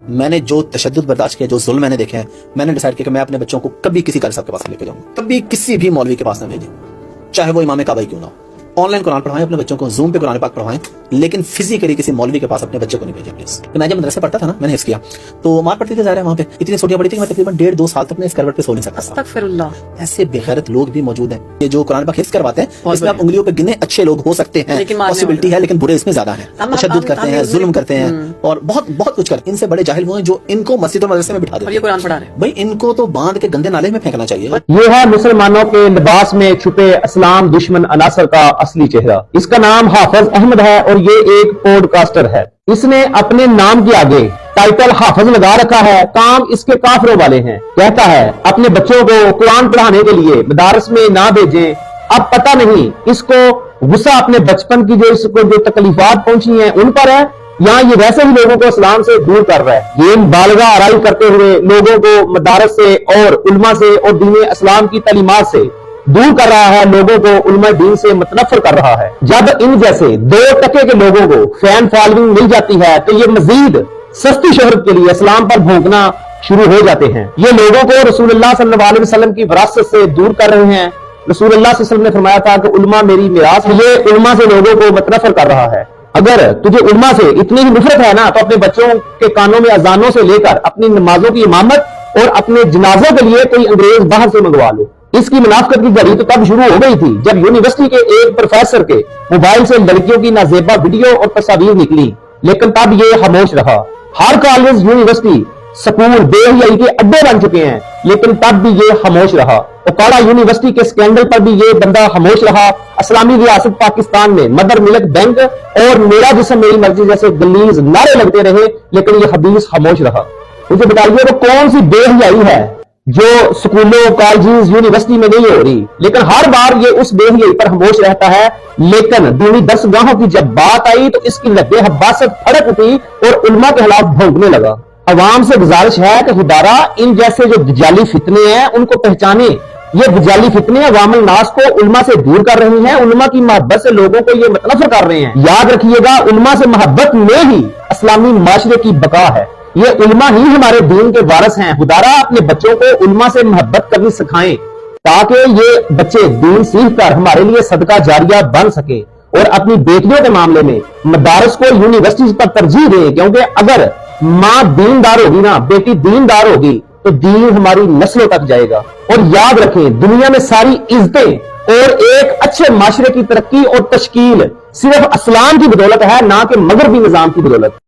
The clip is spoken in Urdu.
میں نے جو تشدد برداشت کیا، جو ظلم میں نے دیکھے ہیں، میں نے ڈیسائیڈ کیا کہ میں اپنے بچوں کو کبھی کسی قاری صاحب کے پاس لے کے جاؤں گا، کبھی کسی بھی مولوی کے پاس نہ بھیجیں، چاہے وہ امام کعبہ کیوں نہ ہو۔ آن لائن قرآن پڑھوائیں اپنے بچوں کو، زوم پہ قرآن پاک پڑھوائیں، لیکن فزیکلی کسی مولوی کے پاس اپنے بچے کو نہیں بھیجیں پلیز۔ میں جب مدرسے پڑھتا تھا نا، میں نے حفظ کیا تو مار پڑتی تھی، ظاہر ہے وہاں پہ اتنی چھوٹیاں بڑی تھی کہ میں تقریباً 1.5-2 سال تک اس کروٹ پہ سو نہیں سکتا تھا۔ استغفر اللہ۔ ایسے بے غیرت لوگ بھی موجود ہیں یہ جو قرآن پاک حفظ کرواتے ہیں، اس میں آپ انگلیوں پہ گنے اچھے لوگ ہو سکتے ہیں، پاسبلٹی ہے، لیکن برے اس میں زیادہ ہیں، تشدد کرتے ہیں، ظلم کرتے ہیں اور بہت بہت کچھ کرتے ہیں۔ ان سے بڑے جاہل وہ ہیں جو ان کو مسجد و مدرسے میں بٹھا دیتے ہیں، قرآن پڑھا رہے ہیں۔ بھائی ان کو تو باندھ کے گندے نالے میں پھینکنا چاہیے۔ یہ ہے مسلمانوں کے لباس میں چھپے اسلام دشمن عناصر کا اصلی چہرہ۔ اس کا نام حافظ احمد ہے اور یہ ایک پوڈ کاسٹر ہے۔ اس نے اپنے نام کے آگے ٹائٹل حافظ لگا رکھا ہے، کام اس کے کافروں والے ہیں۔ کہتا ہے اپنے بچوں کو قرآن پڑھانے کے لیے مدارس میں نہ بھیجیں۔ اب پتہ نہیں اس کو غصہ اپنے بچپن کی جو تکلیفات پہنچی ہیں ان پر ہے، یا یہ ویسے ہی لوگوں کو اسلام سے دور کر رہا ہے۔ یہ مبالغہ آرائی کرتے ہوئے لوگوں کو مدارس سے اور علماء سے اور دین اسلام کی تعلیمات سے دور کر رہا ہے، لوگوں کو علماء دین سے متنفر کر رہا ہے۔ جب ان جیسے 2% کے لوگوں کو فین فالوئنگ مل جاتی ہے تو یہ مزید سستی شہرت کے لیے اسلام پر بھونکنا شروع ہو جاتے ہیں۔ یہ لوگوں کو رسول اللہ صلی اللہ علیہ وسلم کی وراثت سے دور کر رہے ہیں۔ رسول اللہ صلی اللہ علیہ وسلم نے فرمایا تھا کہ علماء میری میراث ہے۔ یہ علماء سے لوگوں کو متنفر کر رہا ہے۔ اگر تجھے علماء سے اتنی ہی نفرت ہے نا تو اپنے بچوں کے کانوں میں اذانوں سے لے کر اپنی نمازوں کی امامت اور اپنے جنازوں کے لیے کوئی انگریز باہر سے منگوا لو۔ اس کی منافقت کی گھڑی تو تب شروع ہو گئی تھی جب یونیورسٹی کے ایک پروفیسر کے موبائل سے لڑکیوں کی نازیبا ویڈیو اور تصاویر نکلی، لیکن تب یہ خاموش رہا۔ ہر کالج، یونیورسٹی، سکول بے حیائی کے اڈے بن چکے ہیں، لیکن تب بھی یہ خاموش رہا۔ اوکاڑا یونیورسٹی کے سکینڈل پر بھی یہ بندہ خاموش رہا۔ اسلامی ریاست پاکستان میں مدر ملک بینک اور میرا جسم میری مرضی جیسے گلیز نعرے لگتے رہے، لیکن یہ حدیث خاموش رہا۔ مجھے بتائیے وہ کون سی بے حیائی ہے جو سکولوں، کالجز، یونیورسٹی میں نہیں ہو رہی، لیکن ہر بار یہ اس بے حیائی پر خاموش رہتا ہے۔ لیکن دینی درسگاہوں کی جب بات آئی تو اس کی لبے حباست پھڑک اٹھی اور علماء کے خلاف بھونکنے لگا۔ عوام سے گزارش ہے کہ خدارا ان جیسے جو دجالی فتنے ہیں ان کو پہچانے۔ یہ دجالی فتنے عوام الناس کو علماء سے دور کر رہے ہیں، علماء کی محبت سے لوگوں کو یہ متنفر کر رہے ہیں۔ یاد رکھیے گا، علماء سے محبت میں ہی اسلامی معاشرے کی بقا ہے۔ یہ علماء ہی ہمارے دین کے وارث ہیں۔ خدارا اپنے بچوں کو علماء سے محبت کرنی سکھائیں تاکہ یہ بچے دین سیکھ کر ہمارے لیے صدقہ جاریہ بن سکے۔ اور اپنی بیٹیوں کے معاملے میں مدارس کو یونیورسٹیز پر ترجیح دیں، کیونکہ اگر ماں دیندار ہوگی نا، بیٹی دیندار ہوگی تو دین ہماری نسلوں تک جائے گا۔ اور یاد رکھیں، دنیا میں ساری عزتیں اور ایک اچھے معاشرے کی ترقی اور تشکیل صرف اسلام کی بدولت ہے، نہ کہ مغربی نظام کی بدولت۔